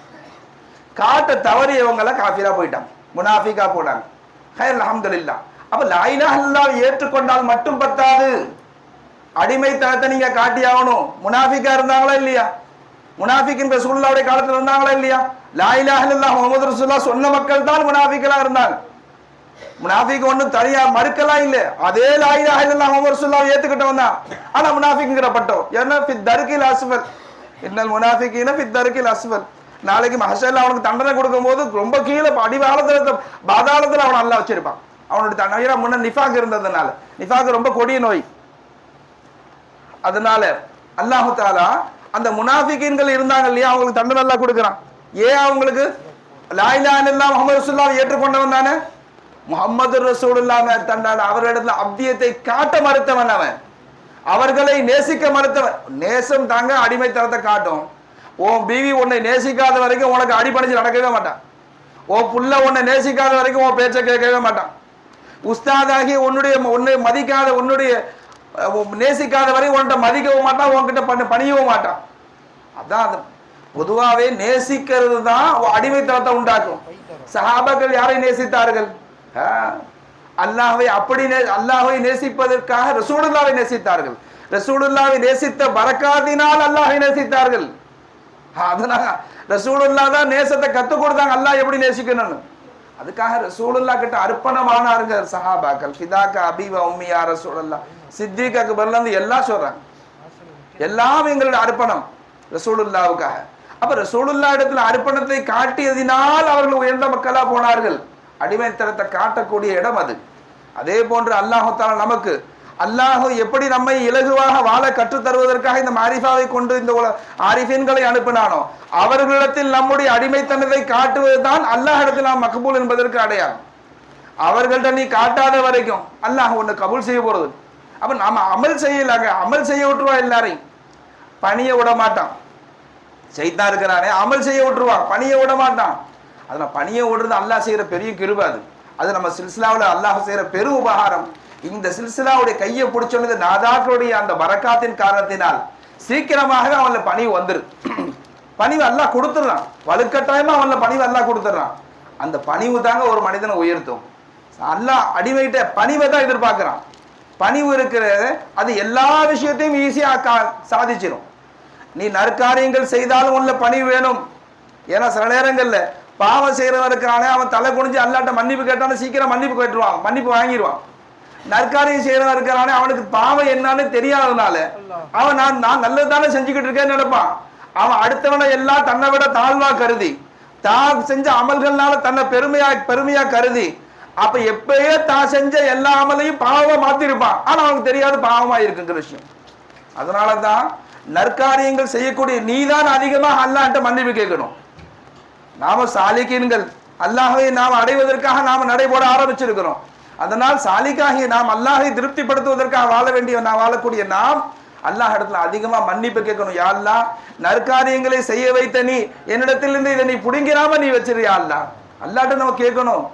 காட்ட தவறியவங்க காஃபிரா போயிட்டாங்க, முனாஃபிகா போனாங்க. அல்ஹம்துலில்லாஹ். அப்ப லா இலாஹ இல்லல்லாஹ் ஏற்றுக்கொண்டால் மட்டும் பத்தாது, அடிமைத்தனத்தை நீங்க காட்டி ஆகணும். முனாஃபிகா இருந்தாங்களா இல்லையா? முனாஃபிகின் ரசூலுல்லாஹ்வுடைய காலத்துல இருந்தாங்களா இல்லையா? லா இலாஹ இல்லல்லாஹ் முஹம்மது ரசூலுல்லாஹ் சொன்ன மக்கள் தான் முனாஃபிகளா இருந்தாங்க. முனாஃபிக் ஒன்னும் தனியா மறுக்கலாம் இல்ல, அதே லா இலாஹ இல்லல்லாஹ் முஹம்மது ரசூலுல்லாஹ் ஏத்துக்கிட்டவன் தான். ஆனா முனாஃபிக்ங்கிற பட்டம் என்ன, ஃபித் தர்கில் அஸ்வல், இன்னல் முனாஃபிகீன ஃபித் தர்கில் அஸ்வல். நாளைக்கு மஹ்ஷர்ல அவனுக்கு தண்டனை கொடுக்கும் போது ரொம்ப கீழே பாதாளத்துல அவன் நல்லா வச்சிருப்பான். அவனுடைய தண்டனை முன்ன நிஃபாக் இருந்ததுனால, நிஃபாக் ரொம்ப கொடிய நோய். அதனால அல்லாஹு தஆலா அந்த முனாஃபிகீன்கள் இருந்தாங்க இல்லையா, அவங்களுக்கு தண்டனை நல்லா கொடுக்குறான். ஏன் அவங்களுக்கு லா இலாஹ இல்லல்லாஹ் முஹம்மது ரசூலுல்லாஹ் ஏற்றுக்கொண்டவன் தானே. முஹம்மது ரசூலுல்லாஹ் தண்டான அவரிடத்துல அப்தியத்தை காட்ட மறுத்தவன் அவன், அவர்களை நேசிக்க மறுத்தவன். நேசம் தாங்க அடிமைத்தனத்தை காட்டும். உன் பீவி உன்னை நேசிக்காத வரைக்கும் உனக்கு அடிபணிச்சு நடக்கவே மாட்டான். உன் புள்ள உன்னை நேசிக்காத வரைக்கும் உன் பேச்சை கேட்கவே மாட்டான். உஸ்தாதாகி உன்னை மதிக்காத, உன்னுடைய நேசிக்காத வரைக்கும் உன்கிட்ட மதிக்கவும் மாட்டான், உன்கிட்ட பணியவும் மாட்டான். அதான் அது பொதுவாகவே நேசிக்கிறது தான் அடிமைத்தனத்தை உண்டாக்கும். சஹாபாக்கள் யாரை நேசித்தார்கள்? அல்லாஹ்வை நேசிப்பதற்காக ரசூலுல்லாஹ்வை நேசித்தார்கள். ரசூலுல்லாஹ்வை நேசித்த பரக்காத்தினால் அல்லாஹ்வை நேசித்தார்கள். அதனால ரசூலுல்லாஹ் தான் நேசத்தை கத்துக் கொடுத்தாங்க, அல்லாஹ் எப்படி நேசிக்கணும்னு. அதுக்காக ரசூலுல்லாஹ் கிட்ட அர்ப்பணமானாருங்க சஹாபாக்கள். ஃபிதாக்க அபி வ உம்மி யா ரசூலுல்லாஹ், சித்திக் அக்பர்ல இருந்து எல்லாம் சொல்றாங்க, எல்லாம் எங்களுடைய அர்ப்பணம் ரசூலுல்லாஹ்வுக்காக. அப்ப ரசூலுல்லாஹ் இடத்துல அர்ப்பணத்தை காட்டியதினால் அவர்கள் உயர்ந்த மக்களா போனார்கள். அடிமைத்தனத்தை காட்டக்கூடிய இடம் அது. அதே போன்று அல்லாஹு தஆலா நமக்கு, அல்லாஹ் எப்படி நம்மை இலகுவாக வாழ கற்றுத் தருவதற்காக இந்த மாரிஃபாவை கொண்டு இந்த ஆரிஃபீன்களை அனுப்பினானோ, அவர்களிடத்தில் நம்முடைய அடிமைத்தனத்தை காட்டுவதுதான் அல்லாஹ் இடத்தில் நாம் மக்பூல் என்பதற்கு அடையாளம். அவர்கள்ட்ட நீ காட்டாத வரைக்கும் அல்லாஹ் உன்னை கபூல் செய்ய போறது. அப்ப நாம அமல் செய்யலாங்க, அமல் செய்ய விட்டுருவா, எல்லாரையும் பணிய விட மாட்டான். சைத்தான் இருக்கிறானே அமல் செய்ய விட்டுருவான், பணிய விட மாட்டான். அதனால பணிய விடுறது அல்லாஹ் செய்யற பெரிய கிருபை. அது நம்ம சில்சிலாவில் அல்லாஹ் செய்யற பெரு உபகாரம். இந்த சில்சிலாவுடைய கையை பிடிச்சொன்னது நாதாக்களுடைய அந்த பரக்காத்தின் காரணத்தினால் சீக்கிரமாகவே அவன்ல பணிவு வந்துரு. பணிவு அல்லாஹ் கொடுத்துடுறான், வலுக்கட்டாயமா அவன்ல பணிவு அல்லாஹ் கொடுத்துடுறான். அந்த பணிவு தாங்க ஒரு மனிதனை உயர்த்தும். அல்லாஹ் அடிமைகிட்ட பணிவை தான் எதிர்பார்க்கிறான். பணிவு இருக்கிறது அது எல்லா விஷயத்தையும் ஈஸியா சாதிச்சிடும். நீ நற்காரியங்கள் செய்தாலும் உள்ள பணிவு வேணும். ஏன்னா சில நேரங்கள்ல பாவம் செய்யறவன் இருக்கிறானே, அவன் தலை குனிஞ்சு அல்லாட்ட மன்னிப்பு கேட்டாலும் சீக்கிரம் மன்னிப்பு கேட்டுருவான், மன்னிப்பு வாங்கிடுவான். நற்காரியம் செய்யறவன் இருக்கிறானே, அவனுக்கு பாவம் என்னன்னு தெரியாததுனால அவன் நான் நல்லதுதானே செஞ்சுக்கிட்டு இருக்கேன்னு நினைப்பான். அவன் அடுத்தவனை எல்லாம் தன்னை விட தாழ்வா கருதி, தான் செஞ்ச அமல்கள்னால தன்னை பெருமையா கருதி, அப்ப எப்பயே தான் செஞ்ச எல்லா அமலையும் பாவமா மாத்திருப்பான். ஆனா அவனுக்கு தெரியாது பாவமா இருக்குங்கிற விஷயம். அதனாலதான் நற்காரியங்கள் செய்யக்கூடிய நீதான் அதிகமாக அல்லாஹ்ட்ட மன்னிப்பு கேட்கணும். நாம சாலிகீன்கள், அல்லாஹ்வை நாம் அடைவதற்காக நாம நடைபோட ஆரம்பிச்சிருக்கிறோம். அதனால் சாலிக்காகிய நாம் அல்லாஹை திருப்திப்படுத்துவதற்காக வாழக்கூடிய நாம் அல்லாஹ் இடத்துல அதிகமா மன்னிப்பு கேட்கணும். யா அல்லாஹ், நற்காரியங்களை செய்ய வைத்த நீ என்னிடத்திலிருந்து இதை நீ புடுங்கிறாம நீ வச்சிரு யா அல்லாஹ். அல்லாஹ்ட்ட நம்ம கேட்கணும்.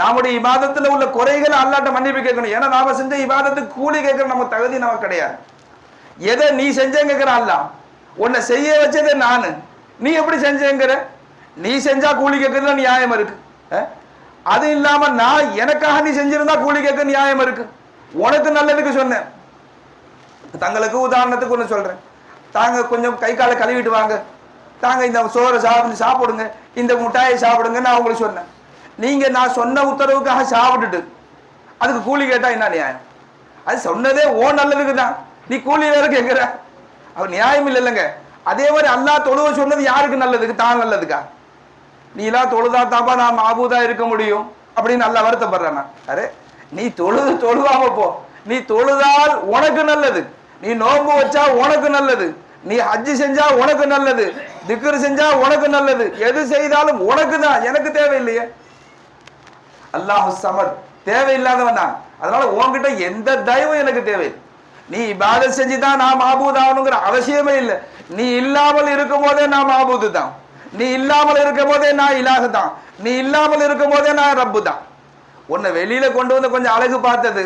நம்முடைய இபாதத்துல உள்ள குறைகளை அல்லாஹ்ட்ட மன்னிப்பு கேட்கணும். ஏன்னா நாம செஞ்ச இபாதத்துக்கு கூலி கேட்கிற நம்ம தகுதி நமக்கு கிடையாது. எதை நீ செஞ்சேங்கிற அல்லாஹ், உன்னை செய்ய வச்சதே நானு, நீ எப்படி செஞ்சேங்கிற? நீ செஞ்சா கூலி கேட்கறதுல நியாயம் இருக்கு. அது இல்லாம நான் எனக்காக நீ செஞ்சிருந்தா கூலி கேட்க நியாயம் இருக்கு. உனக்கு நல்லதுக்கு சொன்னேன். தங்களுக்கு உதாரணத்துக்கு ஒன்று சொல்றேன். தாங்க கொஞ்சம் கை காலை கழுவிட்டு வாங்க, தாங்க இந்த சோறை சாப்பிடுங்க, இந்த முட்டாயை சாப்பிடுங்க நான் உங்களுக்கு சொன்னேன். நீங்க நான் சொன்ன உத்தரவுக்காக சாப்பிட்டுட்டு அதுக்கு கூலி கேட்டா என்ன நியாயம்? அது சொன்னதே ஓ நல்லதுக்கு தான், நீ கூலி வேற கேட்கிற, அவர் நியாயம் இல்லைங்க. அதே மாதிரி அல்லாஹ் தொழுவ சொன்னது யாருக்கு நல்லதுக்கு? தான் நல்லதுக்கா? நீ எல்லாம் தொழுதா தாப்பா நான் மாபூதா இருக்க முடியும் அப்படின்னு நல்லா வருத்தப்படுறானா? அரே நீ தொழுவாம போ, நீ தொழுதால் உனக்கு நல்லது, நீ நோன்பு வச்சா உனக்கு நல்லது, நீ ஹஜ்ஜி செஞ்சா உனக்கு நல்லது, திக்ர் செஞ்சா உனக்கு நல்லது, எது செய்தாலும் உனக்கு தான், எனக்கு தேவையில்லையே. அல்லாஹு சமத், தேவையில்லாதவன் தான். அதனால உன்கிட்ட எந்த தயவும் எனக்கு தேவை. நீ இபாதத் செஞ்சுதான் நான் மாபூத் ஆகணுங்கிற அவசியமே இல்லை. நீ இல்லாமல் இருக்கும் போதே நான் மாபூது தான், நீ இல்லாமல் இருக்கும் போதே நான் இலாகு தான், நீ இல்லாமல் இருக்கும் போதே நான் ரப்பு தான். உன்னை வெளியில கொண்டு வந்து கொஞ்சம் அழகு பார்த்தது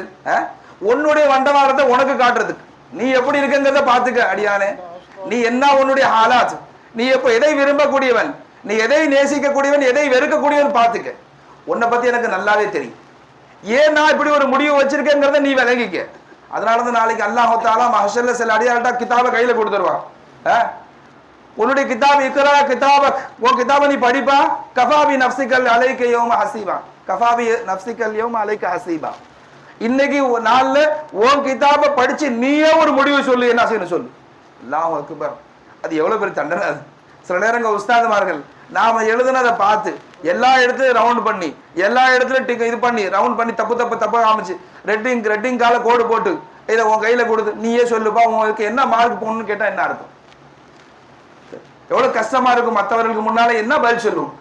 உன்னுடைய வண்டவாளத்தை உனக்கு காட்டுறதுக்கு. நீ எப்படி இருக்குங்கிறத பார்த்துக்க அடியானே. நீ என்ன உன்னுடைய ஹாலாத், நீ எப்ப எதை விரும்பக்கூடியவன், நீ எதை நேசிக்கக்கூடியவன், எதை வெறுக்கக்கூடியவன் பார்த்துக்க. உன்னை பத்தி எனக்கு நல்லாவே தெரியும். ஏன் நான் இப்படி ஒரு முடிவு வச்சிருக்கேங்கிறத நீ விளங்கிக்க. அதனாலதான் நாளைக்கு அல்லாஹ் தஆலா மஹ்ஷர்ல சில அடியார்ட்ட கிதாபை கையில கொடுத்துருவான். உன்னுடைய கிதாப் இக்ரா கிதாபக், உன் கிதாபை நீ படிப்பா. கஃபாபி நஃப்ஸிகல் அலைக யௌம ஹஸீபா, கஃபாபி நஃப்ஸிகல் யௌம அலைக ஹஸீபா. இன்னைக்கு நாள்ல உன் கிதாபை படிச்சு நீயே ஒரு முடிவு சொல்லு, என்ன செய்யணும் சொல்லு. அல்லாஹ் அக்பர். அது எவ்வளவு பெரிய தண்டனை. அது சில நேரங்கள் உஸ்தாதுமார்கள் நாம எழுதுனதை பார்த்து எல்லா இடத்துலையும் ரவுண்ட் பண்ணி, எல்லா இடத்துலையும் இது பண்ணி ரவுண்ட் பண்ணி தப்பா காமிச்சு ரெட்டிங் கால கோடு போட்டு இதை உன் கையில கொடுத்து நீயே சொல்லுப்பா உங்களுக்கு என்ன மார்க் போடணும்னு கேட்டா என்ன அர்த்தம்? எவ்வளவு கஷ்டமா இருக்கும். மற்றவர்களுக்கு முன்னால என்ன பதில் சொல்லும்?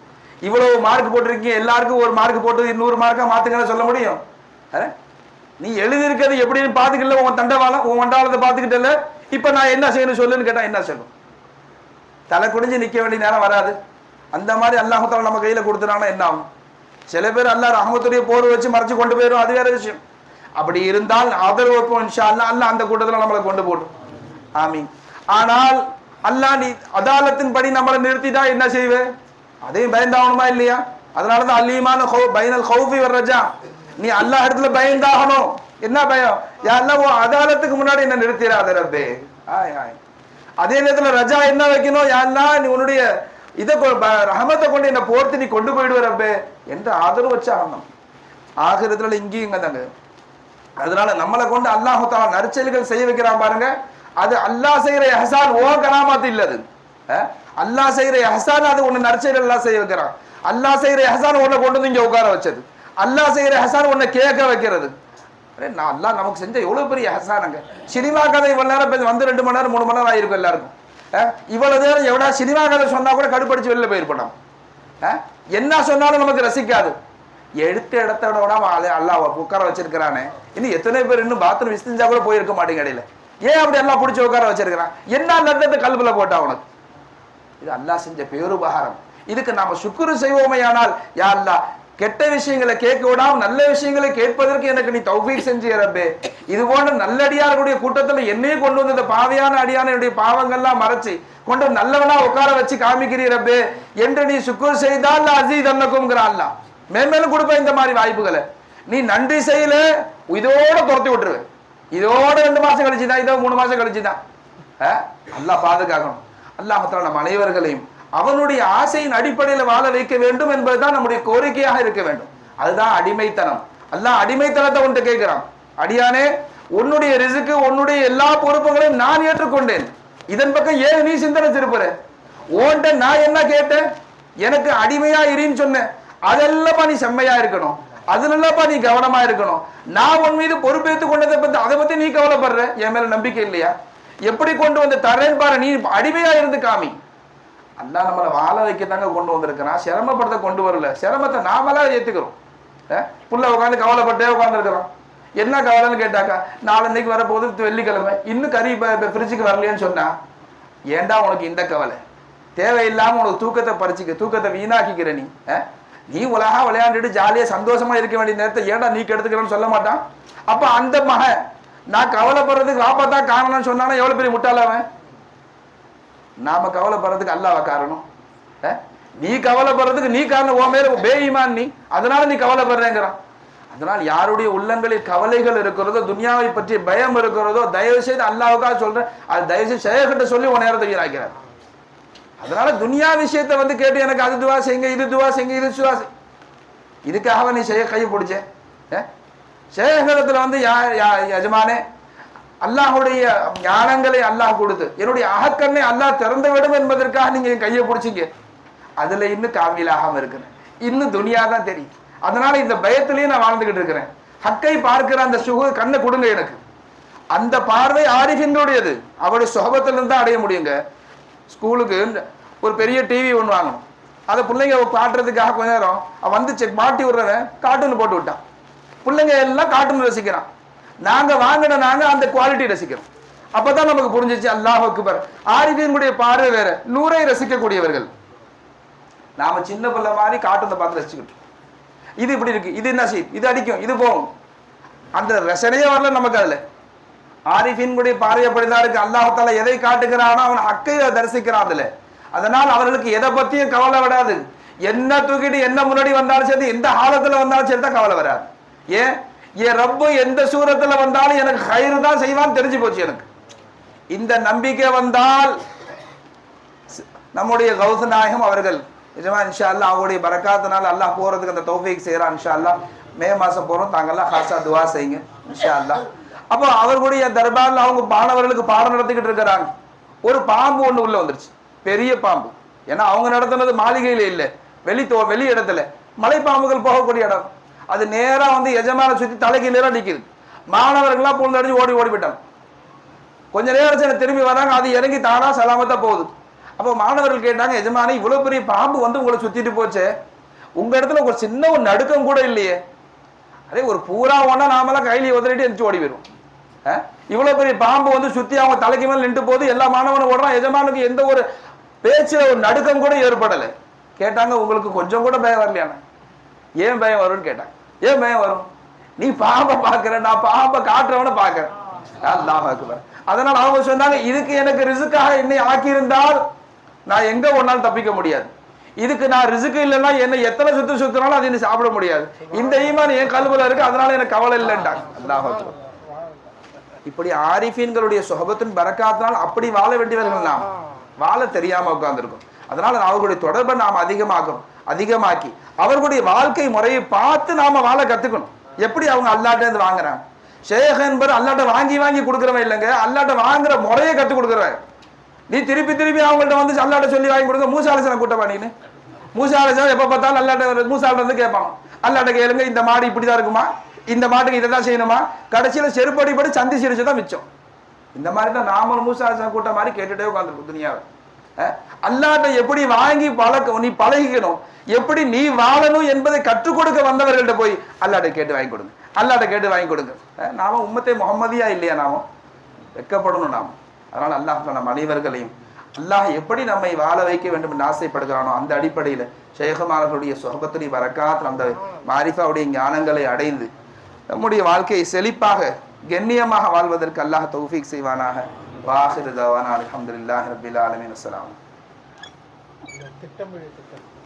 இவ்வளவு மார்க் போட்டிருக்கீங்க, எல்லாருக்கும் ஒரு மார்க் போட்டு 200 மார்க்கா மாத்துங்கன்னு சொல்ல முடியும்? நீ எழுதியிருக்கிறது எப்படின்னு பாத்துக்கல, உன் தண்டவாளம் உன் மண்டவாளத்தை பாத்துக்கிட்டல, இப்ப நான் என்ன செய்யணும் சொல்லுன்னு கேட்டா என்ன சொல்லும்? தலை குடிஞ்சு நிக்க வேண்டிய நேரம் வராது. அந்த மாதிரி அல்லாஹ் தஆலா நம்ம கையில கொடுத்துறாங்கன்னா என்ன ஆகும்? சில பேர் அல்லாஹ் ரஹ்மத்துடைய போர் வச்சு மறைச்சு கொண்டு போயிடும், அது வேற விஷயம். அப்படி இருந்தால் ஆதரவு வைப்போம் இன்ஷா அல்லாஹ். அல்லாஹ் அந்த கூட்டத்தில் நம்மளை கொண்டு போடும். ஆமீன். ஆனால் அல்லாஹ் நீ அதாலத்தின் படி நம்மளை நிறுத்திட்டா என்ன செய்வே? அதையும் பயந்தாகணுமா இல்லையா? அதனாலதான் அல்லீமான பைனல் ஹௌஃபி வர் ரஜா, நீ அல்லாஹ் இடத்துல பயந்தாகணும். என்ன பயம்? யா அல்லாஹ் அதாலத்துக்கு முன்னாடி என்ன நிறுத்திடாத ரப்பே. அதே நேரத்தில் ரஜா என்ன வைக்கணும்? யா அல்லாஹ் நீ உன்னுடைய இதை ரஹமத்தை கொண்டு என்ன போர்த்து நீ கொண்டு போயிடுவ ரப்பே என்று ஆதரவு வச்சாகணும். ஆகிரத்துல இங்கேயும் இங்க தாங்க. அதனால நம்மளை கொண்டு அல்லாஹ் தஆலா நற்செயல்கள் செய்ய வைக்கிறான் பாருங்க. அது அல்லாஹ் செய்யற இஹ்சான் ஓ கராமத்து இல்லது. அல்லாஹ் செய்யற இஹ்சான் அது ஒன்னு நற்செயல் அல்லாஹ் செய்ய வைக்கிறான். அல்லாஹ் செய்யற இஹ்சான் உன்னை கொண்டு வந்து இங்க உட்கார வச்சது. அல்லாஹ் செய்யற இஹ்சான் உன்னை கேட்க வைக்கிறது. நான் அல்லாஹ் நமக்கு செஞ்ச எவ்வளவு பெரிய இஹ்சானுங்க. சினிமா கதை இவ்வளவு நேரம் வந்து 2 மணி நேரம் 3 மணி நேரம் ஆயிருக்கும் எல்லாருக்கும். இவ்வளவு நேரம் எவ்வளோ சினிமா கதை சொன்னா கூட கடுப்படிச்சு வெளில போயிருப்போம். என்ன சொன்னாலும் நமக்கு ரசிக்காது. எடுத்த இடத்தோட அல்லாஹ் உட்கார வச்சிருக்கிறானே, இன்னும் எத்தனை பேர் இன்னும் பாத்ரூம் விசிஞ்சா கூட போயிருக்க மாட்டேங்க இடையில. ஏன் அப்படி எல்லாம் பிடிச்சி உட்கார வச்சிருக்கிறான்? என்ன நடந்தது கல்வில போட்டா உனக்கு? இது அல்லாஹ் செஞ்ச பேருபகாரம். இதுக்கு நாம சுக்குரு செய்வோமையானால், யா அல்லாஹ் கெட்ட விஷயங்களை கேட்க விடாம நல்ல விஷயங்களை கேட்பதற்கு எனக்கு நீ தௌஃபீக் செஞ்சு ரப்பே. இது போன்ற நல்லடியார்களுடைய கூட்டத்தில் என்னையே கொண்டு வந்து இந்த பாவியான அடியானுடைய பாவங்கள்லாம் மறைச்சு கொண்டு நல்லவனா உட்கார வச்சு காமிக்கிறீ ரப்பே என்று நீ சுக்குர் செய்தால் அசீஸ் அன்னக்கும்ங்கிற அல்லாஹ் மேன்மேலும் கொடுப்ப இந்த மாதிரி வாய்ப்புகளை. நீ நன்றி செய்யல இதோட துரத்தி விட்டுருவேன். இதோட 2 மாசம் கழிச்சுதான், இதோ 3 மாசம் கழிச்சுதான். அல்லாஹ் பாதுகாக்கணும். அல்லாஹ் தஆலா நம்ம அனைவர்களையும் அவனுடைய ஆசையின் அடிப்படையில் வாழ வைக்க வேண்டும் என்பதுதான் நம்முடைய கோரிக்கையாக இருக்க வேண்டும். அதுதான் அடிமைத்தனம். அல்லாஹ் அடிமைத்தனத்தை உன்கிட்ட கேட்கிறான். அடியானே, உன்னுடைய ரிஸ்க்கு உன்னுடைய எல்லா பொறுப்புகளையும் நான் ஏற்றுக்கொண்டேன், இதன் பக்கம் ஏன் நீ சிந்தனை திருப்புற? ஓன்ட்ட நான் என்ன கேட்டேன்? எனக்கு அடிமையா இருன்னு சொன்னேன். அதெல்லாம் நீ செம்மையா இருக்கணும், அதுலப்பா நீ கவனமா இருக்கணும். நான் உன் மீது பொறுப்பேற்றுக் கொண்டதை பத்தி அதை பத்தி நீ கவலைப்படுற, என் மேல நம்பிக்கை இல்லையா? எப்படி கொண்டு வந்து தரேன்னு பாரு, நீ அடிமையா இருந்து காமி. அல்லாஹ் நம்மளை வாழ வைக்கத்தாங்க கொண்டு வந்திருக்கிறான், சிரமப்படுத்த கொண்டு வரல. சிரமத்தை நாமளா ஏத்துக்கிறோம். புள்ள உட்காந்து கவலைப்பட்டே உட்காந்துருக்கிறோம். என்ன கவலைன்னு கேட்டாக்கா, நாளன்னைக்கு வரப்போது வெள்ளிக்கிழமை, இன்னும் கறி ஃப்ரிட்ஜுக்கு வரலையான்னு சொன்னா, ஏண்டா உனக்கு இந்த கவலை? தேவையில்லாம உனக்கு தூக்கத்தை பறிச்சுக்க, தூக்கத்தை வீணாக்கிக்கிற நீ. நீ உலகா விளையாண்டுட்டு ஜாலியா சந்தோஷமா இருக்க வேண்டிய நேரத்தை ஏன்டா நீ கெடுத்துக்கிறன்னு சொல்ல மாட்டான். அப்ப அந்த மகன் நான் கவலைப்படுறதுக்கு வாப்பா தான் காரணம்னு சொன்னானா எவ்வளவு பெரிய முட்டாளவன்? நாம கவலைப்படுறதுக்கு அல்லாஹ் காரணம். நீ கவலைப்படுறதுக்கு நீ காரணம், உன் மேல பேஈமான் நீ, அதனால நீ கவலைப்படுறேங்கிறான். அதனால் யாருடைய உள்ளங்களில் கவலைகள் இருக்கிறதோ, துனியாவை பற்றி பயம் இருக்கிறதோ, தயவு செய்து அல்லாஹ்வுக்காக சொல்றேன், அது தயவு செய்து ஷேகிட்ட சொல்லி உன் நேரத்தை வீணாக்கிறார். அதனால துனியா விஷயத்தை வந்து கேட்டு எனக்கு அது துவா செய்யுங்க, இது துவா செய்யுங்க, இது துவா செய், இதுக்காக நீ கையை பிடிச்ச ஷேகத்துல வந்து யஜமானே அல்லாஹுடைய ஞானங்களை அல்லாஹ் கொடுத்து என்னுடைய அகக்கண்ணை அல்லாஹ் திறந்து விடும் என்பதற்காக நீங்க என் கையை பிடிச்சிங்க, அதுல இன்னும் காமிலாகாம இருக்கிறேன், இன்னும் துனியா தான் தெரியும். அதனால இந்த பயத்திலேயே நான் வாழ்ந்துகிட்டு இருக்கிறேன். ஹக்கை பார்க்கிற அந்த கண்ணை கொடுங்க எனக்கு. அந்த பார்வை ஆரிஃபின்களுடையது, அவருடைய சுகபத்திலிருந்து தான் அடைய முடியுங்க. ஸ்கூலுக்கு ஒரு பெரிய டிவி ஒன்று வாங்கணும், அதை பிள்ளைங்க காட்டுறதுக்காக கொஞ்ச நேரம் வந்து மாட்டி விடுறவன் கார்ட்டூன் போட்டு விட்டான், பிள்ளைங்க எல்லாம் கார்ட்டூன் ரசிக்கிறான். நாங்க வாங்கின அந்த குவாலிட்டி ரசிக்கிறோம். அப்பதான் நமக்கு புரிஞ்சிச்சு அல்லாஹ் அக்பர். ஆரிஃபின்களுடைய பார்வை வேற, நூரை ரசிக்கக்கூடியவர்கள். நாம சின்ன பிள்ளை மாதிரி கார்ட்டூனை பார்த்து ரசிச்சுக்கிட்டு, இது இப்படி இருக்கு, இது என்ன செய்யும், இது அடிக்கும், இது போகும், அந்த ரசனையே வரல நமக்கு. அதுல ஆரிஃபின்களுடைய பார்வை அப்படிதான் இருக்கு. அல்லாஹ் எதை காட்டுகிறானோ அவன் ஹக்கை தரிசிக்கிறான் அதுல. அதனால் அவர்களுக்கு எதை பத்தியும் கவலை விடாது. என்ன தூக்கிட்டு என்ன முன்னாடி வந்தாலும் சரி, எந்த ஹாலத்துல வந்தாலும் சரி தான் கவலை வராது. ஏன் ரப்பு எந்த சூரத்துல வந்தாலும் எனக்கு ஹைரு தான் செய்வான்னு தெரிஞ்சு போச்சு எனக்கு. இந்த நம்பிக்கை வந்தால் நம்முடைய கௌஸ் நாயகம் அவர்கள் நிஜமா இன்ஷா அல்லாஹ் அவருடைய பரக்காத்தினால அல்லாஹ் போறதுக்கு அந்த தௌஃபீக் செய்யறான். இன்ஷா அல்லாஹ் மே மாசம் போறோம், தாங்கெல்லாம் ஹாசா துவா செய்யுங்க இன்ஷா அல்லாஹ். அப்போ அவர்களுடைய தர்பார்ல அவங்க மாணவர்களுக்கு பாடம் நடத்திக்கிட்டு இருக்கிறாங்க. ஒரு பாம்பு ஒண்ணு உள்ள வந்துருச்சு, பெரிய பாம்பு. ஏன்னா அவங்க நடத்துனது மாளிகையில இல்லை, வெளி இடத்துல, மலை பாம்புகள் போகக்கூடிய இடம். அது நேரா வந்து எஜமான சுத்தி தலைக்கு நேரம் நிற்குது. மாணவர்கள்லாம் புழுந்தடிச்சு ஓடி போயிட்டாங்க. கொஞ்ச நேரம் திரும்பி வராங்க, அது இறங்கி தானா சலாமத்தா போகுது. அப்போ மாணவர்கள் கேட்டாங்க, எஜமானி இவ்வளவு பெரிய பாம்பு வந்து உங்களை சுத்திட்டு போச்சே, உங்க இடத்துல ஒரு சின்ன ஒரு நடுக்கம் கூட இல்லையே? அதே ஒரு பூரா ஒன்னா நாமெல்லாம் கையில உதறிட்டு எந்திரிச்சு ஓடி போயிடும். இவ்வளவு பெரிய பாம்பு வந்து சுத்தி அவங்க தலைக்கு மேல நின்று போது எல்லா மாணவனும் ஓடுறான், எஜமானுக்கு எந்த ஒரு பேச்சுல ஒரு நடுக்கம் கூட ஏற்படலை. கேட்டாங்க, உங்களுக்கு கொஞ்சம் கூட பயம் வரலையான? ஏன் பயம் வரும்னு கேட்டாங்க. ஏன் பயம் வரும்? நீ பாம்பை பாக்குற, நான் பாம்பை காட்டுறவன பாக்குறேன். அல்லாஹ் அக்பர். அதனால அவங்க சொன்னாங்க, இதுக்கு எனக்கு ரிசுக்காக என்னை ஆக்கியிருந்தால் நான் எங்க ஒன்னாலும் தப்பிக்க முடியாது. இதுக்கு நான் ரிசுக்கு இல்லைன்னா என்ன எத்தனை சுத்தினாலும் அது என்ன சாப்பிட முடியாது. இந்த ஈமான் என் கல்வில இருக்கு, அதனால எனக்கு கவலை இல்லைன்றாங்க. அல்லாஹ் அக்பர். இப்படி ஆரிஃபீன்களுடைய சுஹபத்தின் பரக்காத்தினால் அப்படி வாழ வேண்டியவர்கள் நாம் வாழ தெரியாம உட்கார்ந்துருக்கும். அதனால அவர்களுடைய தொடர்பை நாம் அதிகமாக்கி அவர்களுடைய வாழ்க்கை முறையை பார்த்து நாம வாழ கத்துக்கணும். எப்படி அவங்க அல்லாட்ட இருந்து வாங்குறாங்க. ஷேக் என்பது அல்லாட்ட வாங்கி கொடுக்குறவன் இல்லைங்க, அல்லாட்ட வாங்குற முறையை கற்றுக் கொடுக்குறவன். நீ திருப்பி அவங்கள்ட்ட வந்து அல்லாட்ட சொல்லி வாங்கி கொடுங்க. மூசா அலைஹிஸ்ஸலாம் கூட்டப்பா நீனு. மூசா அலைஹிஸ்ஸலாம் எப்ப பார்த்தாலும் அல்லாட்ட மூசாட்ட வந்து கேட்பாங்க, அல்லாட்ட கேளுங்க, இந்த மாடு இப்படிதான் இருக்குமா, இந்த மாட்டுக்கு இதை தான் செய்யணுமா, கடைசியில செருப்படிப்படி சந்தி சிரிச்சுதான் மிச்சம். இந்த மாதிரி தான் நாமளும் மூசா அலைஹிஸ்ஸலாம் கூட்டம் மாதிரி கேட்டுட்டே உட்காந்துருக்கும் துனியாவை. அல்லாட்ட எப்படி வாங்கி நீ பழகிக்கணும், எப்படி நீ வாழணும் என்பதை கற்றுக் கொடுக்க வந்தவர்கள்ட்ட போய் அல்லாட்ட கேட்டு வாங்கி கொடுங்க, அல்லாட்ட கேட்டு வாங்கி கொடுங்க. நாம உம்மத்தே முஹம்மதியா இல்லையா? நாம வெட்கப்படணும் நாம. அதனால அல்லாஹ் நம் அனைவர்களையும் அல்லாஹ் எப்படி நம்மை வாழ வைக்க வேண்டும் என்று ஆசைப்படுகிறானோ அந்த அடிப்படையில் ஷேகுமார்களுடைய சுஹபத்துடைய பரக்காத் அந்த மாரிஃபாவுடைய ஞானங்களை அடைந்து நம்முடைய வாழ்க்கையை செழிப்பாக கண்ணியமாக வாழ்வதற்கு அல்லாஹ் தௌஃபீக் செய்வானாக. வாஹிரு தவானா அல்ஹம்துலில்லாஹி ரப்பில் ஆலமீன். அஸ்ஸலாம்.